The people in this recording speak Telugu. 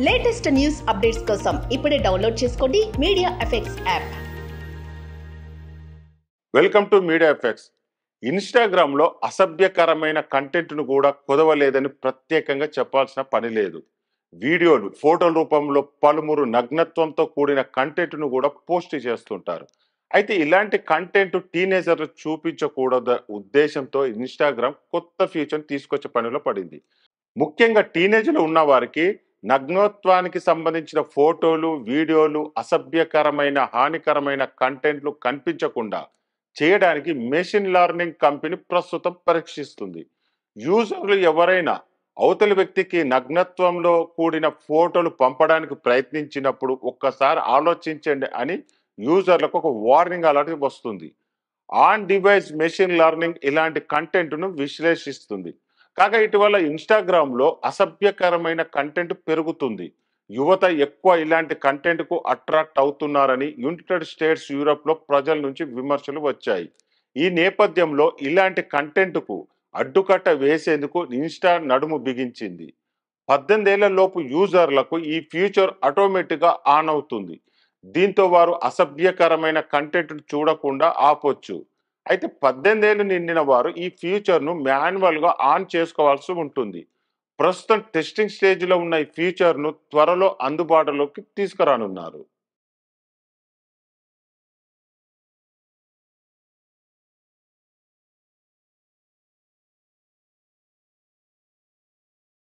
లేటెస్ట్ న్యూస్ అప్డేట్స్ కోసం ఇప్పుడే డౌన్లోడ్ చేసుకోండి media effects app. Welcome to media effects. ఇన్స్టాగ్రామ్లో అసభ్యకరమైన కంటెంట్ను కూడా కుదవలేదని ప్రత్యేకంగా చెప్పాల్సిన పని లేదు. వీడియోలు, ఫోటోల రూపంలో పలువురు నగ్నత్వంతో కూడిన కంటెంట్ను కూడా పోస్ట్ చేస్తుంటారు. అయితే ఇలాంటి కంటెంట్ టీనేజర్లు చూపించకూడదు ఉద్దేశంతో ఇన్స్టాగ్రామ్ కొత్త ఫీచర్ తీసుకొచ్చే పనిలో పడింది. ముఖ్యంగా టీనేజ్లో ఉన్న వారికి నగ్నత్వానికి సంబంధించిన ఫోటోలు, వీడియోలు, అసభ్యకరమైన, హానికరమైన కంటెంట్లు కనిపించకుండా చేయడానికి మెషిన్ లెర్నింగ్ కంపెనీ ప్రస్తుతం పరీక్షిస్తుంది. యూజర్లు ఎవరైనా అవతలి వ్యక్తికి నగ్నత్వంలో కూడిన ఫోటోలు పంపడానికి ప్రయత్నించినప్పుడు ఒక్కసారి ఆలోచించండి అని యూజర్లకు ఒక వార్నింగ్ అలర్ట్ వస్తుంది. ఆన్ డివైస్ మెషిన్ లెర్నింగ్ ఇలాంటి కంటెంట్ను విశ్లేషిస్తుంది. కాగా ఇటీవల ఇన్స్టాగ్రామ్లో అసభ్యకరమైన కంటెంట్ పెరుగుతుంది. యువత ఎక్కువ ఇలాంటి కంటెంట్కు అట్రాక్ట్ అవుతున్నారని యునైటెడ్ స్టేట్స్, యూరోప్లో ప్రజల నుంచి విమర్శలు వచ్చాయి. ఈ నేపథ్యంలో ఇలాంటి కంటెంట్కు అడ్డుకట్ట వేసేందుకు ఇన్స్టా నడుము బిగించింది. 18 ఏళ్ల లోపు యూజర్లకు ఈ ఫీచర్ ఆటోమేటిక్గా ఆన్ అవుతుంది. దీంతో వారు అసభ్యకరమైన కంటెంట్ చూడకుండా ఆపొచ్చు. అయితే 18 ఏళ్ళు నిండిన వారు ఈ ఫీచర్ను మాన్యువల్గా ఆన్ చేసుకోవాల్సి ఉంటుంది. ప్రస్తుతం టెస్టింగ్ స్టేజ్లో ఉన్న ఈ ఫీచర్ను త్వరలో అందుబాటులోకి తీసుకురానున్నారు.